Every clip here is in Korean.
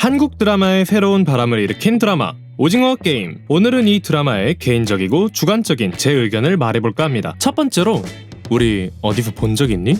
한국 드라마의 새로운 바람을 일으킨 드라마 오징어 게임. 오늘은 이 드라마의 개인적이고 주관적인 제 의견을 말해볼까 합니다. 첫 번째로, 우리 어디서 본 적 있니?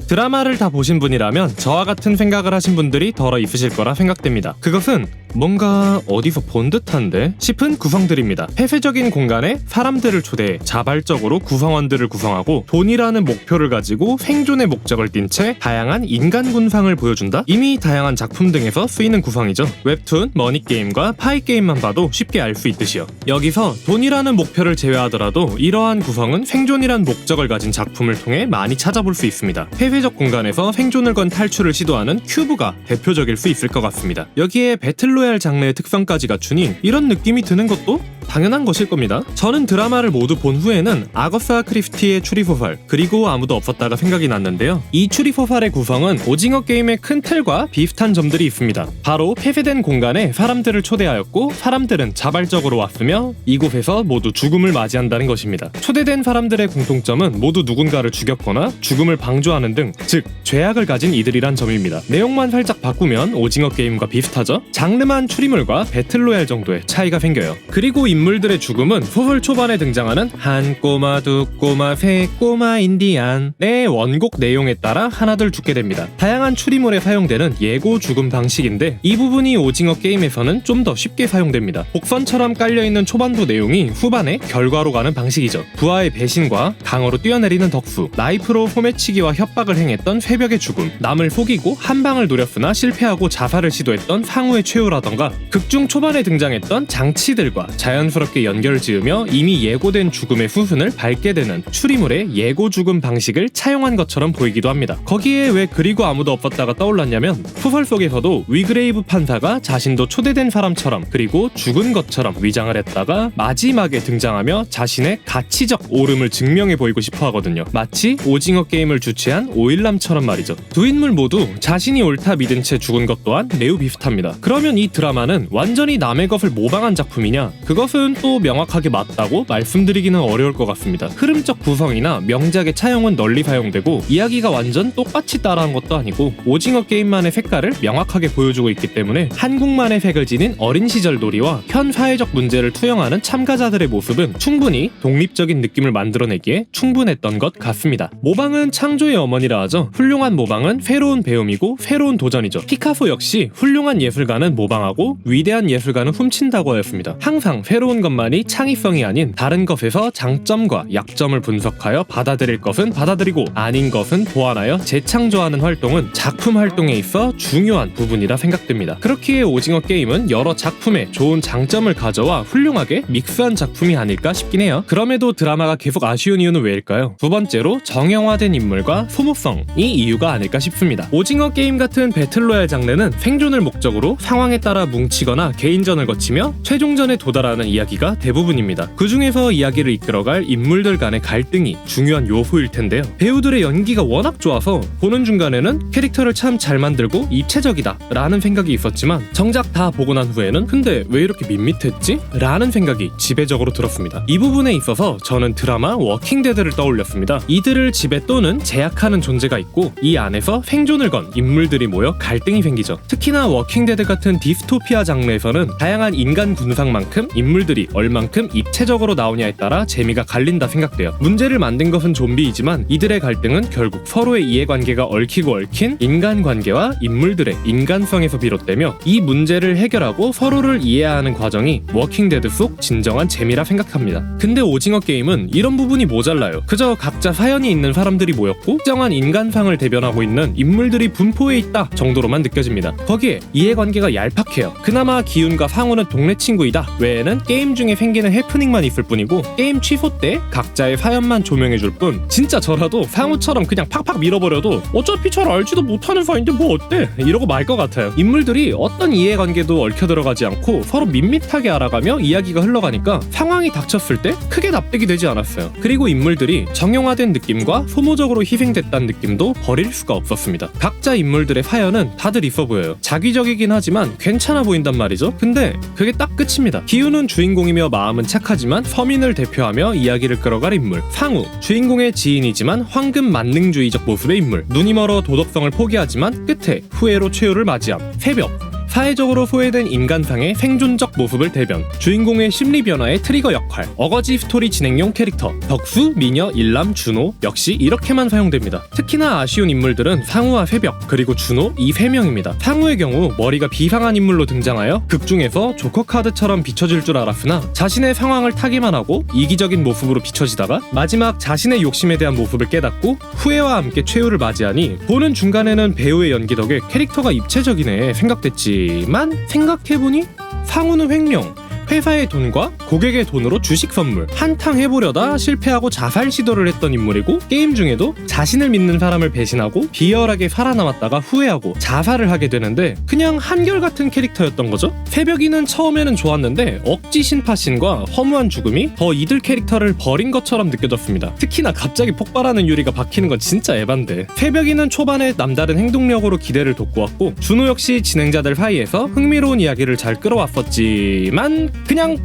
드라마를 다 보신 분이라면 저와 같은 생각을 하신 분들이 덜어 있으실 거라 생각됩니다. 그것은 뭔가 어디서 본 듯한데 싶은 구성들입니다. 폐쇄적인 공간에 사람들을 초대해 자발적으로 구성원들을 구성하고 돈이라는 목표를 가지고 생존의 목적을 띈 채 다양한 인간 군상을 보여준다? 이미 다양한 작품 등에서 쓰이는 구성이죠. 웹툰, 머니게임과 파이게임만 봐도 쉽게 알 수 있듯이요. 여기서 돈이라는 목표를 제외하더라도 이러한 구성은 생존이란 목적을 가진 작품을 통해 많이 찾아볼 수 있습니다. 폐쇄적 공간에서 생존을 건 탈출을 시도하는 큐브가 대표적일 수 있을 것 같습니다. 여기에 배틀로얄 장르의 특성까지 갖추니 이런 느낌이 드는 것도 당연한 것일 겁니다. 저는 드라마를 모두 본 후에는 아거사 크리스티의 추리소설 그리고 아무도 없었다가 생각이 났는데요. 이 추리소설의 구성은 오징어 게임의 큰 틀과 비슷한 점들이 있습니다. 바로 폐쇄된 공간에 사람들을 초대하였고 사람들은 자발적으로 왔으며 이곳에서 모두 죽음을 맞이한다는 것입니다. 초대된 사람들의 공통점은 모두 누군가를 죽였거나 죽음을 방조하는 등, 즉 죄악을 가진 이들이란 점입니다. 내용만 살짝 바꾸면 오징어 게임과 비슷하죠? 장르만 추리물과 배틀로얄 정도의 차이가 생겨요. 그리고 인물들의 죽음은 소설 초반에 등장하는 한 꼬마, 두 꼬마, 세 꼬마 인디안의 원곡 내용에 따라 하나둘 죽게 됩니다. 다양한 추리물에 사용되는 예고 죽음 방식인데 이 부분이 오징어 게임에서는 좀 더 쉽게 사용됩니다. 복선처럼 깔려있는 초반부 내용이 후반에 결과로 가는 방식이죠. 부하의 배신과 강어로 뛰어내리는 덕수, 나이프로 소매치기와 협박을 행했던 새벽의 죽음, 남을 속이고 한 방을 노렸으나 실패하고 자살을 시도했던 상우의 최후라던가 극중 초반에 등장했던 장치들과 자연스럽게 연결을 지으며 이미 예고된 죽음의 수순을 밟게 되는 추리물의 예고 죽음 방식을 차용한 것처럼 보이기도 합니다. 거기에 왜 그리고 아무도 없었다가 떠올랐냐면 소설 속에서도 위그레이브 판사가 자신도 초대된 사람처럼 그리고 죽은 것처럼 위장을 했다가 마지막에 등장하며 자신의 가치적 옳음을 증명해 보이고 싶어 하거든요. 마치 오징어 게임을 주최한 오일남처럼 말이죠. 두 인물 모두 자신이 옳다 믿은 채 죽은 것 또한 매우 비슷합니다. 그러면 이 드라마는 완전히 남의 것을 모방한 작품이냐? 그것은 또 명확하게 맞다고 말씀드리기는 어려울 것 같습니다. 흐름적 구성이나 명작의 차용은 널리 사용되고 이야기가 완전 똑같이 따라한 것도 아니고 오징어 게임만의 색깔을 명확하게 보여주고 있기 때문에 한국만의 색을 지닌 어린 시절 놀이와 현 사회적 문제를 투영하는 참가자들의 모습은 충분히 독립적인 느낌을 만들어내기에 충분했던 것 같습니다. 모방은 창조의 어머니라 하죠. 훌륭한 모방은 새로운 배움이고 새로운 도전이죠. 피카소 역시 훌륭한 예술가는 모방하고 위대한 예술가는 훔친다고 하였습니다. 항상 새로운 것만이 창의성이 아닌 다른 것에서 장점과 약점을 분석하여 받아들일 것은 받아들이고 아닌 것은 보완하여 재창조하는 활동은 작품 활동에 있어 중요한 부분이라 생각됩니다. 그렇기에 오징어 게임은 여러 작품에 좋은 장점을 가져와 훌륭하게 믹스한 작품이 아닐까 싶긴 해요. 그럼에도 드라마가 계속 아쉬운 이유는 왜일까요? 두 번째로 정형화된 인물과 소모성이 이유가 아닐까 싶습니다. 오징어 게임 같은 배틀로얄 장르는 생존을 목적으로 상황에 따라 뭉치거나 개인전을 거치며 최종전에 도달하는 이야기가 대부분입니다. 그 중에서 이야기를 이끌어갈 인물들 간의 갈등이 중요한 요소일 텐데요. 배우들의 연기가 워낙 좋아서 보는 중간에는 캐릭터를 참 잘 만들고 입체적이다 라는 생각이 있었지만 정작 다 보고 난 후에는 근데 왜 이렇게 밋밋했지? 라는 생각이 지배적으로 들었습니다. 이 부분에 있어서 저는 드라마 워킹데드를 떠올렸습니다. 이들을 지배 또는 제약하는 존재가 있고 이 안에서 생존을 건 인물들이 모여 갈등이 생기죠. 특히나 워킹데드 같은 디스토피아 장르에서는 다양한 인간 군상만큼 인물들이 얼만큼 입체적으로 나오냐에 따라 재미가 갈린다 생각돼요. 문제를 만든 것은 좀비이지만 이들의 갈등은 결국 서로의 이해관계가 얽히고 얽힌 인간관계와 인물들의 인간성에서 비롯되며 이 문제를 해결하고 서로를 이해하는 과정이 워킹데드 속 진정한 재미라 생각합니다. 근데 오징어 게임은 이런 부분이 모자라요. 그저 각자 사연이 있는 사람들이 모였고 특정한 인간상을 대변하고 있는 인물들이 분포해 있다 정도로만 느껴집니다. 거기에 이해관계가 얄팍해요. 그나마 기훈과 상우는 동네 친구이다 외에는 게임 중에 생기는 해프닝만 있을 뿐이고 게임 취소 때 각자의 사연만 조명해줄 뿐 진짜 저라도 상우처럼 그냥 팍팍 밀어버려도 어차피 잘 알지도 못하는 사이인데 뭐 어때? 이러고 말 것 같아요. 인물들이 어떤 이해관계도 얽혀들어가지 않고 서로 밋밋하게 알아가며 이야기가 흘러가니까 상황이 닥쳤을 때 크게 납득이 되지 않았어요. 그리고 인물들이 정형화된 느낌과 소모적으로 희생됐다는 느낌도 버릴 수가 없었습니다. 각자 인물들의 사연은 다들 있어 보여요. 자기적이긴 하지만 괜찮아 보인단 말이죠. 근데 그게 딱 끝입니다. 기훈은 주인공이며 마음은 착하지만 서민을 대표하며 이야기를 끌어갈 인물, 상우 주인공의 지인이지만 황금 만능주의적 모습의 인물, 눈이 멀어 도덕성을 포기하지만 끝에 후회로 최후를 맞이함, 새벽 사회적으로 소외된 인간상의 생존적 모습을 대변, 주인공의 심리 변화의 트리거 역할, 어거지 스토리 진행용 캐릭터, 덕수, 미녀, 일람, 준호 역시 이렇게만 사용됩니다. 특히나 아쉬운 인물들은 상우와 새벽, 그리고 준호 이 3명입니다. 상우의 경우 머리가 비상한 인물로 등장하여 극중에서 조커 카드처럼 비춰질 줄 알았으나 자신의 상황을 타기만 하고 이기적인 모습으로 비춰지다가 마지막 자신의 욕심에 대한 모습을 깨닫고 후회와 함께 최후를 맞이하니 보는 중간에는 배우의 연기 덕에 캐릭터가 입체적이네 생각됐지만 생각해보니 상우는 횡령, 회사의 돈과 고객의 돈으로 주식 선물, 한탕 해보려다 실패하고 자살 시도를 했던 인물이고 게임 중에도 자신을 믿는 사람을 배신하고 비열하게 살아남았다가 후회하고 자살을 하게 되는데 그냥 한결같은 캐릭터였던 거죠. 새벽이는 처음에는 좋았는데 억지 신파신과 허무한 죽음이 더 이들 캐릭터를 버린 것처럼 느껴졌습니다. 특히나 갑자기 폭발하는 유리가 박히는 건 진짜 에반데. 새벽이는 초반에 남다른 행동력으로 기대를 돋구었고 준호 역시 진행자들 사이에서 흥미로운 이야기를 잘 끌어왔었지만 그냥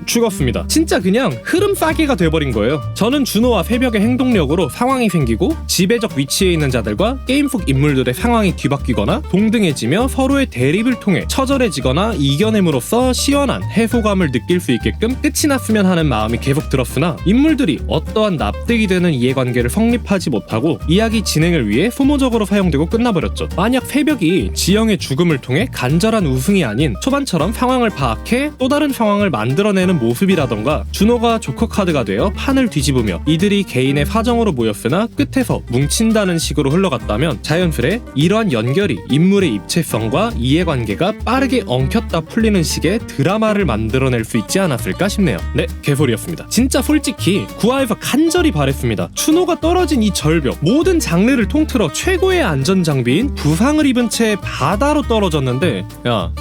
죽었습니다. 진짜 그냥 흐름 싸개가 돼버린 거예요. 저는 준호와 새벽의 행동력으로 상황이 생기고 지배적 위치에 있는 자들과 게임 속 인물들의 상황이 뒤바뀌거나 동등해지며 서로의 대립을 통해 처절해지거나 이겨냄으로써 시원한 해소감을 느낄 수 있게끔 끝이 났으면 하는 마음이 계속 들었으나 인물들이 어떠한 납득이 되는 이해관계를 성립하지 못하고 이야기 진행을 위해 소모적으로 사용되고 끝나버렸죠. 만약 새벽이 지영의 죽음을 통해 간절한 우승이 아닌 초반처럼 상황을 파악해 또 다른 상황을 만들어내는 모습이라던가 준호가 조커 카드가 되어 판을 뒤집으며 이들이 개인의 사정으로 모였으나 끝에서 뭉친다는 식으로 흘러갔다면 자연스레 이러한 연결이 인물의 입체성과 이해관계가 빠르게 엉켰다 풀리는 식의 드라마를 만들어낼 수 있지 않았을까 싶네요. 네, 개소리였습니다. 진짜 솔직히 9화에서 간절히 바랬습니다. 준호가 떨어진 이 절벽, 모든 장르를 통틀어 최고의 안전장비인 부상을 입은 채 바다로 떨어졌는데 야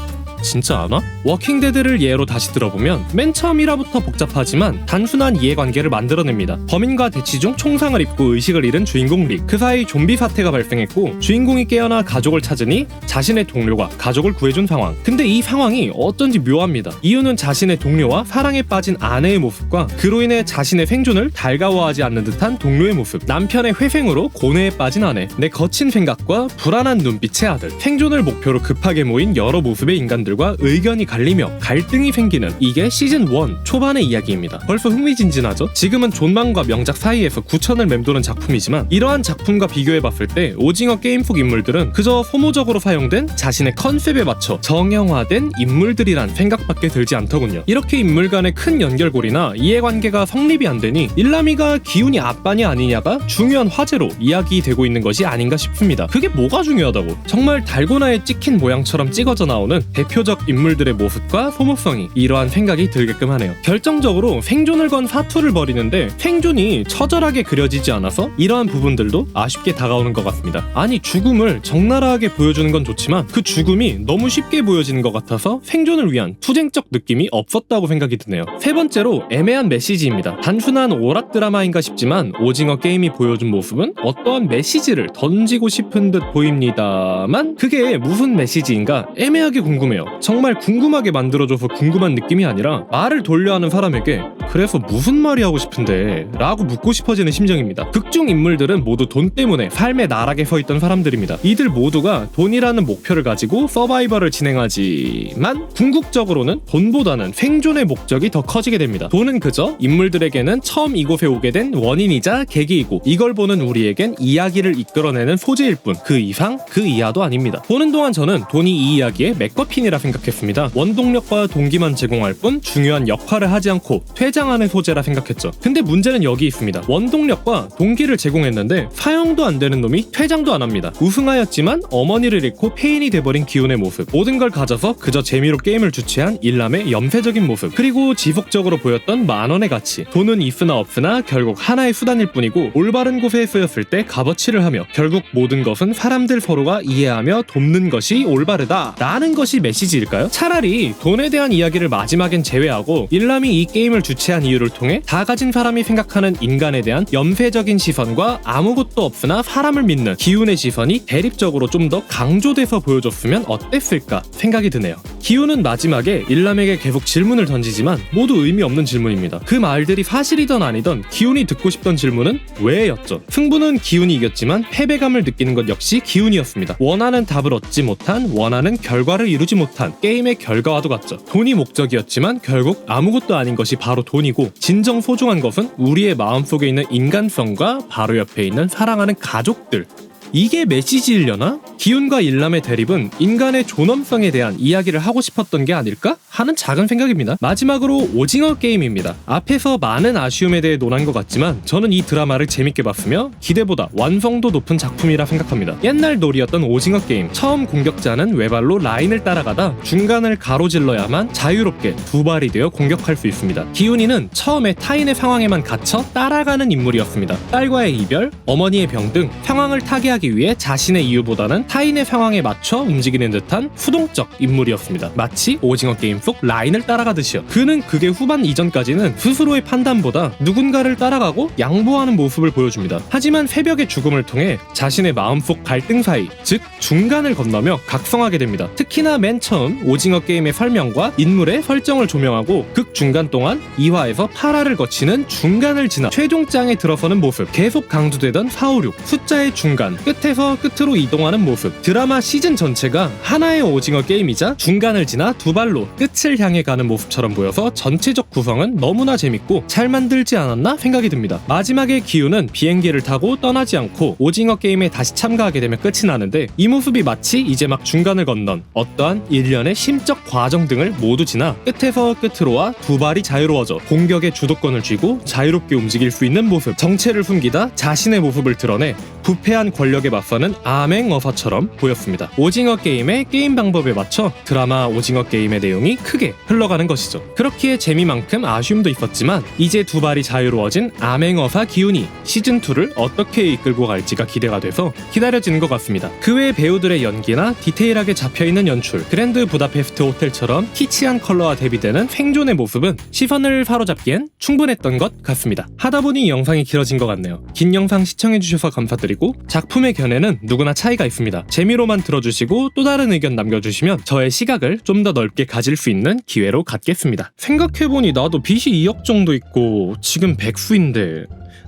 진짜 안 와? 워킹데드를 예로 다시 들어보면 맨 처음 1화부터 복잡하지만 단순한 이해관계를 만들어냅니다. 범인과 대치 중 총상을 입고 의식을 잃은 주인공 릭. 그 사이 좀비 사태가 발생했고 주인공이 깨어나 가족을 찾으니 자신의 동료가 가족을 구해준 상황. 근데 이 상황이 어쩐지 묘합니다. 이유는 자신의 동료와 사랑에 빠진 아내의 모습과 그로 인해 자신의 생존을 달가워하지 않는 듯한 동료의 모습. 남편의 회생으로 고뇌에 빠진 아내. 내 거친 생각과 불안한 눈빛의 아들. 생존을 목표로 급하게 모인 여러 모습의 인간들 과 의견이 갈리며 갈등이 생기는 이게 시즌 1 초반의 이야기입니다. 벌써 흥미진진하죠? 지금은 존망과 명작 사이에서 9천을 맴도는 작품이지만 이러한 작품과 비교해봤을 때 오징어 게임 속 인물들은 그저 소모적으로 사용된 자신의 컨셉에 맞춰 정형화된 인물들이란 생각밖에 들지 않더군요. 이렇게 인물 간의 큰 연결고리나 이해관계가 성립이 안 되니 일람이가 기운이 아빠냐 아니냐가 중요한 화제로 이야기되고 있는 것이 아닌가 싶습니다. 그게 뭐가 중요하다고? 정말 달고나에 찍힌 모양처럼 찍어져 나오는 대표적 인물들의 모습과 소모성이 이러한 생각이 들게끔 하네요. 결정적으로 생존을 건 사투를 벌이는데 생존이 처절하게 그려지지 않아서 이러한 부분들도 아쉽게 다가오는 것 같습니다. 아니 죽음을 적나라하게 보여주는 건 좋지만 그 죽음이 너무 쉽게 보여지는 것 같아서 생존을 위한 투쟁적 느낌이 없었다고 생각이 드네요. 세 번째로 애매한 메시지입니다. 단순한 오락 드라마인가 싶지만 오징어 게임이 보여준 모습은 어떠한 메시지를 던지고 싶은 듯 보입니다만 그게 무슨 메시지인가 애매하게 궁금해요. 정말 궁금하게 만들어줘서 궁금한 느낌이 아니라 말을 돌려하는 사람에게 그래서 무슨 말이 하고 싶은데 라고 묻고 싶어지는 심정입니다. 극중 인물들은 모두 돈 때문에 삶의 나락에 서 있던 사람들입니다. 이들 모두가 돈이라는 목표를 가지고 서바이벌을 진행하지만 궁극적으로는 돈보다는 생존의 목적이 더 커지게 됩니다. 돈은 그저 인물들에게는 처음 이곳에 오게 된 원인이자 계기이고 이걸 보는 우리에겐 이야기를 이끌어내는 소재일 뿐 그 이상 그 이하도 아닙니다. 보는 동안 저는 돈이 이 이야기의 맥거핀이라 생각했습니다. 원동력과 동기만 제공할 뿐 중요한 역할을 하지 않고 퇴장하는 소재라 생각했죠. 근데 문제는 여기 있습니다. 원동력과 동기를 제공했는데 사용도 안 되는 놈이 퇴장도 안 합니다. 우승하였지만 어머니를 잃고 폐인이 돼버린 기운의 모습. 모든 걸 가져서 그저 재미로 게임을 주최한 일람의 염세적인 모습. 그리고 지속적으로 보였던 만원의 가치. 돈은 있으나 없으나 결국 하나의 수단일 뿐이고 올바른 곳에 쓰였을 때 값어치를 하며 결국 모든 것은 사람들 서로가 이해하며 돕는 것이 올바르다 라는 것이 메시지일까요? 차라리 돈에 대한 이야기를 마지막엔 제외하고 일람이 이 게임을 주최한 이유를 통해 다 가진 사람이 생각하는 인간에 대한 염세적인 시선과 아무것도 없으나 사람을 믿는 기운의 시선이 대립적으로 좀 더 강조돼서 보여줬으면 어땠을까 생각이 드네요. 기훈은 마지막에 일람에게 계속 질문을 던지지만 모두 의미 없는 질문입니다. 그 말들이 사실이던 아니던 기훈이 듣고 싶던 질문은 왜였죠. 승부는 기훈이 이겼지만 패배감을 느끼는 것 역시 기훈이었습니다. 원하는 답을 얻지 못한, 원하는 결과를 이루지 못한 게임의 결과와도 같죠. 돈이 목적이었지만 결국 아무것도 아닌 것이 바로 돈이고, 진정 소중한 것은 우리의 마음속에 있는 인간성과 바로 옆에 있는 사랑하는 가족들. 이게 메시지이려나? 기훈과 일람의 대립은 인간의 존엄성에 대한 이야기를 하고 싶었던 게 아닐까? 하는 작은 생각입니다. 마지막으로 오징어 게임입니다. 앞에서 많은 아쉬움에 대해 논한 것 같지만 저는 이 드라마를 재밌게 봤으며 기대보다 완성도 높은 작품이라 생각합니다. 옛날 놀이였던 오징어 게임, 처음 공격자는 외발로 라인을 따라가다 중간을 가로질러야만 자유롭게 두 발이 되어 공격할 수 있습니다. 기훈이는 처음에 타인의 상황에만 갇혀 따라가는 인물이었습니다. 딸과의 이별, 어머니의 병 등 상황을 타개하기 위해 자신의 이유보다는 타인의 상황에 맞춰 움직이는 듯한 수동적 인물이었습니다. 마치 오징어 게임 속 라인을 따라가듯이요. 그는 극의 후반 이전까지는 스스로의 판단보다 누군가를 따라가고 양보하는 모습을 보여줍니다. 하지만 새벽의 죽음을 통해 자신의 마음속 갈등 사이, 즉 중간을 건너며 각성하게 됩니다. 특히나 맨 처음 오징어 게임의 설명과 인물의 설정을 조명하고 극 중간 동안 2화에서 8화를 거치는 중간을 지나 최종장에 들어서는 모습, 계속 강조되던 4, 5, 6 숫자의 중간, 끝에서 끝으로 이동하는 모습. 드라마 시즌 전체가 하나의 오징어 게임이자 중간을 지나 두 발로 끝을 향해 가는 모습처럼 보여서 전체적 구성은 너무나 재밌고 잘 만들지 않았나 생각이 듭니다. 마지막에 기훈은 비행기를 타고 떠나지 않고 오징어 게임에 다시 참가하게 되면 끝이 나는데, 이 모습이 마치 이제 막 중간을 건넌 어떠한 일련의 심적 과정 등을 모두 지나 끝에서 끝으로와 두 발이 자유로워져 공격의 주도권을 쥐고 자유롭게 움직일 수 있는 모습, 정체를 숨기다 자신의 모습을 드러내 부패한 권력에 맞서는 암행어사처럼 보였습니다. 오징어 게임의 게임 방법에 맞춰 드라마 오징어 게임의 내용이 크게 흘러가는 것이죠. 그렇기에 재미만큼 아쉬움도 있었지만 이제 두 발이 자유로워진 암행어사 기훈이 시즌2를 어떻게 이끌고 갈지가 기대가 돼서 기다려지는 것 같습니다. 그 외 배우들의 연기나 디테일하게 잡혀있는 연출, 그랜드 부다페스트 호텔처럼 키치한 컬러와 대비되는 생존의 모습은 시선을 사로잡기엔 충분했던 것 같습니다. 하다보니 영상이 길어진 것 같네요. 긴 영상 시청해주셔서 감사드리고, 작품의 견해는 누구나 차이가 있습니다. 재미로만 들어주시고 또 다른 의견 남겨주시면 저의 시각을 좀 더 넓게 가질 수 있는 기회로 갖겠습니다. 생각해보니 나도 빚이 2억 정도 있고 지금 백수인데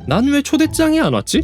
난 왜 초대장이 안 왔지?